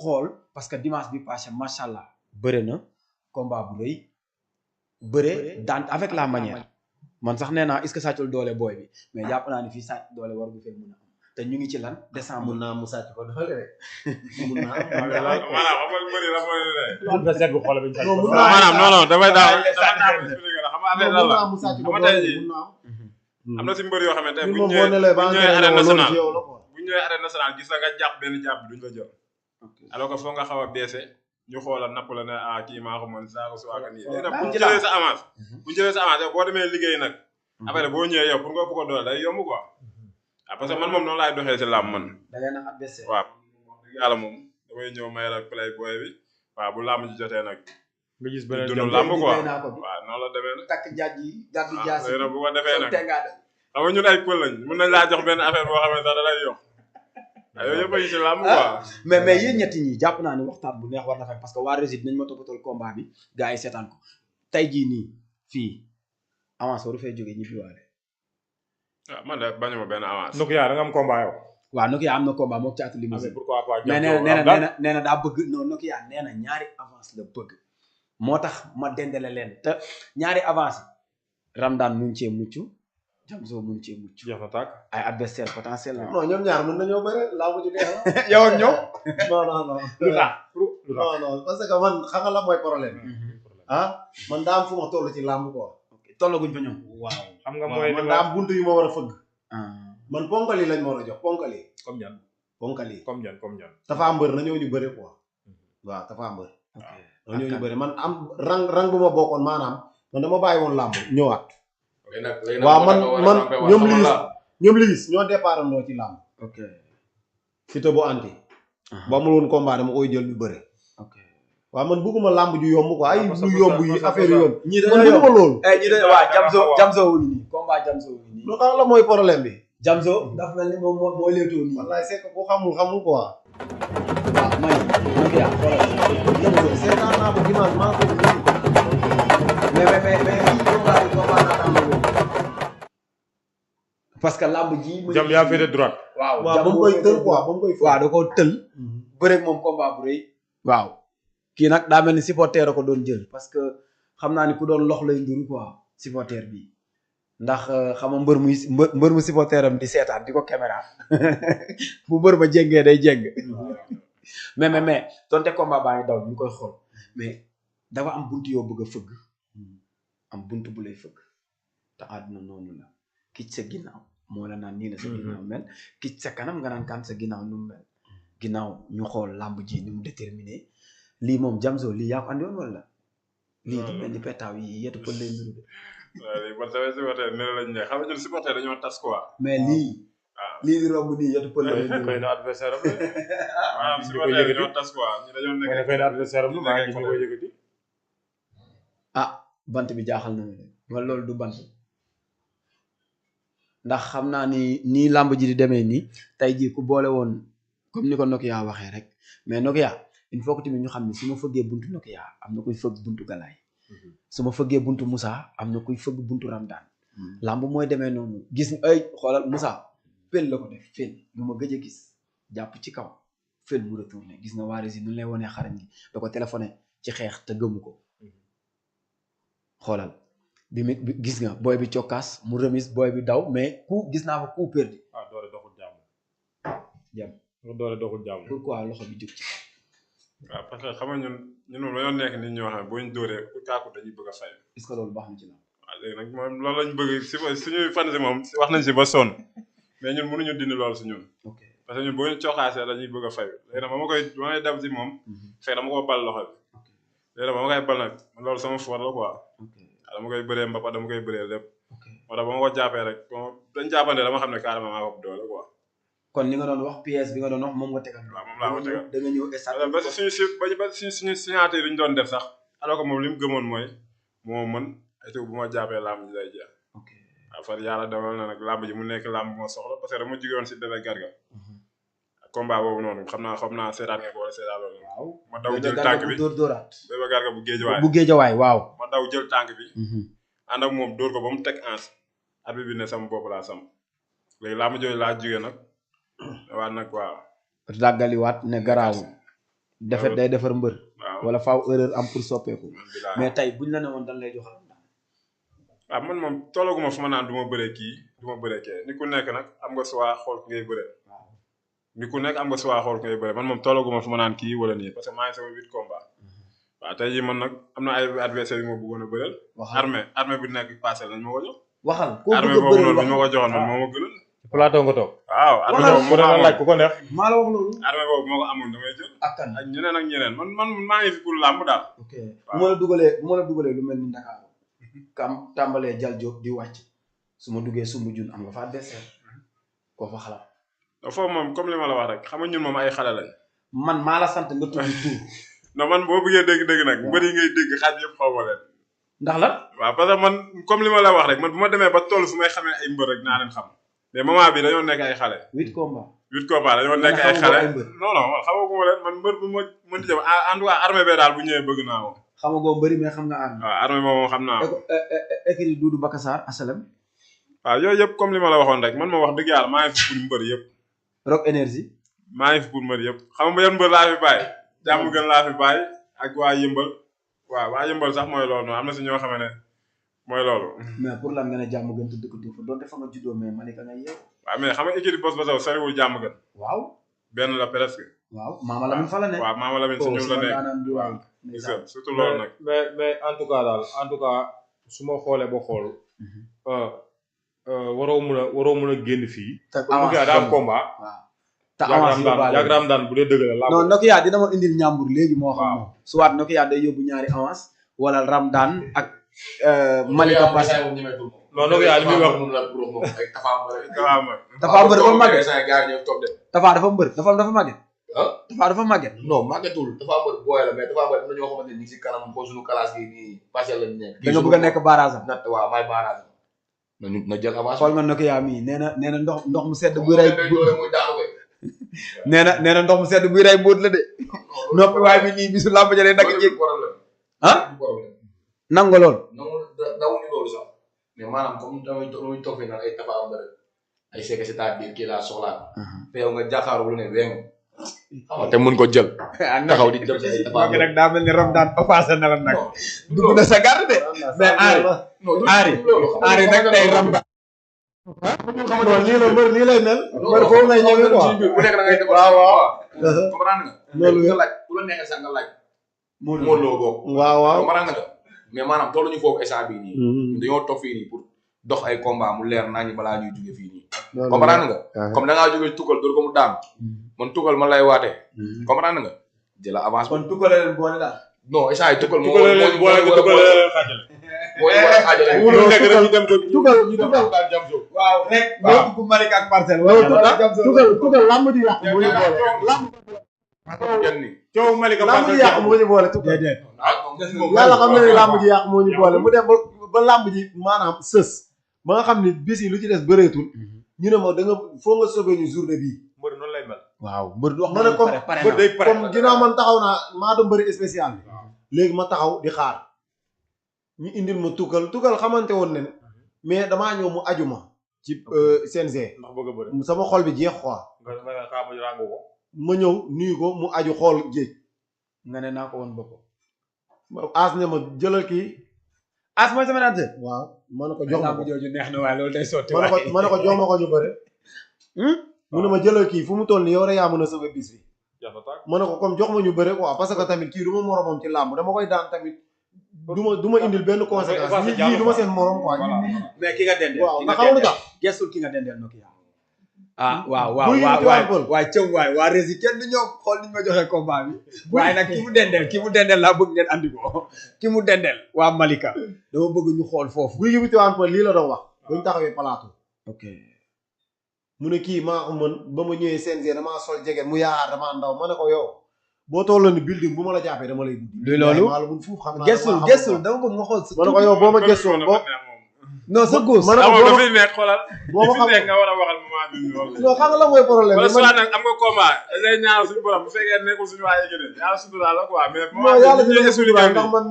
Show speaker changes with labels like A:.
A: xool parce que dimanche bi passé macha allah bëre na combat bu rëy bëre daan avec la manière man sax nee naa est-ce que sàccul doole booy bi mais jàpp naa ni fii sàcc doole war gu fee mën a am te ñu ngi ci lan décembre.
B: mun naa mu sàcc ko dafa rek. mun naa
C: maanaam xam nga bëri la mooy ne.
D: adversaire bi xoolal bi ñu sàcc.
C: maanaam non damay daal xam nga affaire lan la
B: mu sàcc ko
C: xam nga tey jii am na si mbër yoo xamante ne bu ñu ñëwee arène nationale bu ñu ñëwee arène nationale gis nga jàpp benn jàpp duñ la jël alors que foo nga xaw a baissé ñu xoolal napp la ne kii maa ko mën saa ko suwaaka nii léegi nag bu ñu jëlee sa avance boo demee liggéey nag après boo ñëwee yow pour nga ëpp ko doole day yomb quoi parce que man moom noonu laay doxee si làmb man waaw yàlla moom damay ñëw may la play boy bi waaw bu làmb ji jotee nag
D: nga gis beneen
C: dund làmb quoi waaw noonu la demee nag
A: takk jaaj yi gàddu jaas yi
C: bu ko defee nag xam nga ñun ay pël lañ mën nañ laa jox benn affaire boo xam ne sax da lay yokk yooyu yëpp a ngi si làmb quoi
A: mais yéen ñetti ñi jàpp naa ne waxtaan bu neex war na fekk parce que waa Résid nañ ma toppatool combat bi gars yi seetaan ko tey jii nii fii avance waru fay jógee ñibbi waale
C: waaw man de bañuma benn avance
D: Nokia da nga am combat yow
A: waaw Nokia am na combat moom caatu limousine
D: pourquoi pas
A: mais nee na daa bëgg non Nokia nee na ñaari avance la bëgg moo tax ma dendale leen te ñaari avance yi Ramdan mu ngi cee mucc Jamzo mu ngi cee mucc
D: jeex na tàkk
A: ay adversaire potentiel la
B: non ñoom ñaar mën nañoo bëre laa ko ci neex
A: yow ak ñoom
B: non non parce que man xam nga la mooy problème man daa am fu ma toll ci làmb quoi
A: tollaguñ fa ñoom
B: waaw
D: xam nga mooy
B: man daa am buntu yu ma war a fëgg man ponkali lañ ma war a jox ponkali
D: comme ñan
B: ponkali
D: comme ñan
B: Tapha Mbeur na ñëw ñu bëre quoi waaw Tapha Mbeur na ñëw ñu bëre man am rang bu ma bokkoon maanaam man dama bàyyi woon làmb ñëwaat waaw man ñoom liis ñoo départ ndoo ci làmb
A: ok
B: Siteu bu anti bu amul woon combat dama koy jël ñu bëre waaw man bëgguma làmb ju yomb quoi ay lu yomb yi affaire yomb man bëgguma loolu
A: ñi de waa Jamzo wuñu nii combat Jamzo wuñu nii
B: lu tax la mooy problème bi
A: Jamzo dafa mel ni moom moo leetoo nii
B: wallaay c'est que ku xamul quoi
A: waaw may Nokia
B: Jamzo seetaan naa ko dimanche maa ko
A: parce que lamb ji
D: jam yaa féete droite
A: waaw
B: ba mu koy tël quoi ba mu koy
A: waaw da ko tël bëreeg moom combat bu rëy waaw kii nag daa mel ni supporter a ko doon jël parce que xam naa ni ku doon lox lay nduru quoi supporter bi ndax xam nga mbër mu supporter am di seetaan di ko caméra bu mbër ma jéngee day jéng mais donte combat baa ngi daw ñu koy xool mais dafa am buntu yoo bëgg a fëgg am buntu bu lay fëgg te àdduna noonu la ki sa ginnaaw moo la naan nii la sa ginnaaw mel ki sa kanam nga naan kan sa ginnaaw nu mu mel ginnaaw ñu xool làmb ji ni mu déterminé lii moom Jamzo lii yaa ko andi woon wala lii di mel ni petaaw yi yetu pël lay nuru de
C: waaw léegi man tamit supporter ne lañ ne xam nga ñun supporter dañoo tas quoi
A: mais lii di romb nii yetu pël lay nuru
D: xëy na adversaire am
C: maanaam supporter dañoo tas quoi ñu dañoo nekk
D: xëy na adversaire am maa ngi ñu koy yëkkati
A: bant bi jaaxal na ma de wala loolu du bant ndax xam naa ni nii làmb ji di demee nii tey jii ku boole woon comme ni ko Nokia waxee rek mais Nokia il faut que tamit ñu xam ne su ma fëggee buntu Nokia am na kuy fëgg buntu Galaay su ma fëggee buntu Moussa am na kuy fëgg buntu Ramdan làmb mooy demee noonu gis ay xoolal Moussa fel la ko def fel lu ma gëj a gis jàpp ci kaw fel mu retourné gis nga waa Rési nu lay wonee xarañ gi da ko téléphoné ci xeex te gëmu ko xoolal bi mi gis nga booy bi cokkaas mu remise booy bi daw mais ku gis naa ko coup perdu.
D: doole doxul jàmm.
A: jàmm
D: doole doxul jàmm.
A: pourquoi loxo bi jóg ci.
C: waaw parce que xam nga ñun moom dañoo nekk nit ñoo xam ne boo ñu dóoree ku kaaku dañuy bëgg a fay.
A: est-ce que loolu baax na ci la.
C: waaw léegi nag moom loolu lañ bëgg si suñuy fan si moom wax nañ si ba sonn mais ñun mënuñu dindi loolu si ñun.
A: ok
C: parce que ñun boo ñu cokkaasee dañuy bëgg a fay léegi nag ba may dab si moom. fekk dama ko bal loxo bi. léegi nag ba ma koy bal nag loolu sama for la quoi. dama koy bëree mbapa dama koy bëree lépp moo tax ba ma ko jàppee rek dañ jàppante dama xam ne carrément maa ko doole quoi
A: kon li nga doon wax pièce bi nga doon wax moom nga tegal
C: waaw moom laa ko tegal
A: da nga ñëw stade
C: ba suñu signature yi ñu doon def sax alors que moom li mu gëmoon mooy moo mën et tout bu ma jàppee làmb ji lay jeex waaw far yàlla dogal na nag làmb ji mu nekk làmb moo soxla parce que dama jóge woon si Bébé Garga combat boobu noonu xam naa seetaan nga ko wala seetaan loolu
A: waaw
C: ma daw jël tànk bi
A: dóoraat
C: Bébé Garga
A: bu géejawaay waaw
C: ma daw jël tànk bi ànd ak moom dóor ko ba mu teg ans abi bi ne sama bopp laa sam léegi laa ma jooju laa jógee nag waat nag waaw
A: dàggaliwaat ne garaawul defet day defar mbër.
C: waaw
A: wala faaw erreur am pour soppeeku. mais tey buñ la ne woon dañ lay jox Ramdan.
C: waaw man moom tollaguma fu ma naan du ma bëree kii du ma bëree kee ni ku nekk nag am nga soit xool ku ngay bëree. ni ku nekk am nga soit xool ku ngay bëree man moom tollaguma fu ma naan kii wala nii parce que maa ngi sama 8 combat. waaw tey jii man nag am na ay adversaire yu ma bëggoon a bëreel. armée bi nekk passé lañ ma ko jox.
A: waxal koo
C: armée
A: bëgg a
C: boobu
A: bëreel
C: noonu bi ma ko joxoon man moo ma gënal.
D: plateau nga toog.
C: waaw armée boobu
D: mu doon laaj ku ko neex.
A: maa la wax loolu.
C: armée boobu moo ko amoon damay jël.
A: ak kan
C: ak ñeneen man maa ngi fi pour làmb daal.
A: ok bu ma la dugalee lu mel ni Dakar kam tàmbalee Jal Diop di wàcc su ma duggee Soumbédioune am nga fa adversaire koo fa xalaat.
C: foofu moom comme li ma la wax rek xam nga ñun moom ay xale lañ.
A: man maa la sant nga tudd tur.
C: non man boo bëggee dégg nag mbër yi ngay dégg xaaj yëpp xaw ma leen.
A: ndax la.
C: waaw parce que man comme li ma la wax rek man bu ma demee ba toll fu may xamee ay mbër rek naa leen xam mais moment bi dañoo nekk ay xale.
A: 8 combats.
C: 8 combats dañoo nekk ay xale non man xamaguma leen man mbër bu ma mën di jëm en tout cas armée bee daal bu ñëwee bëgg naa ko.
A: xamagoo mbëri mais xam nga armée.
C: waaw armée moom xam naa ko.
A: écrit Doudou Bakassar asalem.
C: waaw yooyu yëpp comme li ma la waxoon rek man ma wax dëgg yàlla maa ngi fi pour mbër yëpp.
A: Rock énergie.
C: maa ngi fi pour mbër yëpp xam nga yan mbër laa fi bàyyi. jàmm gën laa fi bàyyi ak waa yëmbal waaw waa yëmbal sax mooy loolu noonu am na si ñoo xam ne mooy loolu.
A: mais pour lan nga ne jàmm gën te dëkk fa doon defa nga juddoo mais Malika nga yeew.
C: waaw mais xam nga équipe Boss Basaw soriwul jàmm gën.
A: waaw.
C: benn la presque.
A: waaw Mama Lamine fa la nekk.
C: waaw Mama Lamine si ñun la nekk
A: waaw
C: surtout loolu nag.
D: mais en tout cas daal en tout cas su ma xoolee ba xool. waroo mun a génn fii.
A: te
D: avance daa am combat.
A: waaw te avance
D: yàgg Ramdan bu dee dëgg la.
A: non Nokia dina ma indil ñàmbur léegi moo xam. waaw soit Nokia day yóbbu ñaari avance wala Ramdan ak. Malika Basse.
D: non Nokia li muy wax.
A: Tafa mbër dafa màgget. Tafa dafa mbër dafa màgget. Tafa dafa màgget.
E: non màggetul Tafa mbër booy la mais Tafa mbër am na ñoo xamante ni ñu ngi si kanam ko suñu classe gi nii passé lañ nekk.
A: da nga bëgg a nekk barrage am.
E: waaw maay barrage am. na jël avance.
A: xool nga Nokia mii nee na ndox mu sedd buy rey. nee na ndox mu sedd buy rey mbóot la de. noppi waay bi nii bisu làmb ja lay nag jéeg. ah nangu lool.
E: dawuñu loolu sax mais maanaam comme damay toog fii naan ay Tafa mbër ay seeke c'est-à-dire kii laa soxlaa. te yow nga jàkkaaroo lu ne weng. te mun ko jël. taxaw di dem si ay Tafa mbër
A: nag daa mel ni Ramdan offensé na la nag. dugg na sa garde de. mais Ari nag tey Ramdan.
B: lii la mbër lii lay mel. mbër foofu lay ñëwee quoi.
E: bu nekk da ngay def.
B: waaw waaw.
E: comprendre nga.
B: loolu
E: nga laaj bu la neexee sax nga laaj. Modou Lo bokk.
B: waaw waaw.
E: comprendre nga mais maanaam tolluñu foofu instant bii nii. dañoo toog fii nii pour dox ay combat mu leer naa ñu balaa ñuy jóge fii nii. comprendre nga. comme da ngaa jóge tukkal dóor ko mu daan. man tukkal man lay waatee. comprendre nga jël avance.
A: kon tukkal leen boole daal.
E: non instant yi tukkal moo
D: mënul nekk rek ñu dem ko
B: tukkal
D: daal jam so.
A: waaw rek.
B: waaw
A: bu Malika ak Parcelles.
B: tukkal lamb di yàq moo ñu boole.
D: coow Malika
B: lamb ji yàq moo ñu boole tukkal. yàlla xam na ne lamb ji yàq moo ñu boole mu dem ba lamb ji maanaam sës ba nga xam ni bis yi lu ci des bëreetul ñu ne ma da nga foo nga sauver ñu journée bii.
D: mbër noonu lay mel.
A: waaw mbër wax
B: ma ne comme
A: mbër day pare
B: comme ginnaaw man taxaw naa maa doon bëri spécial bi léegi ma taxaw di xaar ñu indil ma tukkal xamante woon ne mais damaa ñëw mu aju ma ci CNG.
D: ndax bëgg a bëri
B: sama xol bi jeex quoi. ma ñëw nuyu ko mu aju xool géej.
A: nga ne naa ko woon bopp.
B: As ne ma jëlal kii.
A: As mooy sama naat.
B: waaw ma ne ko jox ma ko
A: jooju neex na waaye loolu day sotti.
B: ma ne ko jox ma ko ñu bëre. mu ne ma jëlal kii fu mu toll nii yow rek yaa mën a sauver bis bi. ma ne ko comme jox ma ñu bëre quoi parce que tamit kii du ma moromam ci làmb dama koy daan tamit du ma indil benn conséquence ñii du ma seen morom quoi.
A: mais ki nga dendeel.
B: waaw nga xamul tax
A: gesul ki nga dendeel Nokia. waaw cëw waay waa Rési kenn du ñëw xool niñ ma joxee combat bi. waaye nag ki mu dendeel laa bëgg ngeen andi ko ki mu dendeel waa Malika dama bëgg ñu xool foofu.
B: guy gi bu tiwaan po lii la doon wax buñ taxawee plateau.
A: ok
B: mu ne kii maa ko mën ba ma ñëwee CNG damaa sol jege mu yaakaar damaa ndaw ma ne ko yow boo tolloon ni building bu ma la jàppee dama lay dugg.
A: loolu
B: maa la mun fuuf xam naa
A: gesul dama bëgg nga xool.
B: ma ne ko yow boo ma gesoon boo.
A: non sa góos.
C: ma ne ko boo ma nekk xoolal.
B: boo ma xam
C: nga war a waxal moment bi.
B: non xam nga la mooy problème bi.
C: wala soit nag am nga combat lay ñaanal suñu borom bu fekkee nekkul suñu waa yëgee yàlla suñu daal la quoi mais.
B: non yàlla dina ma suñu ndax man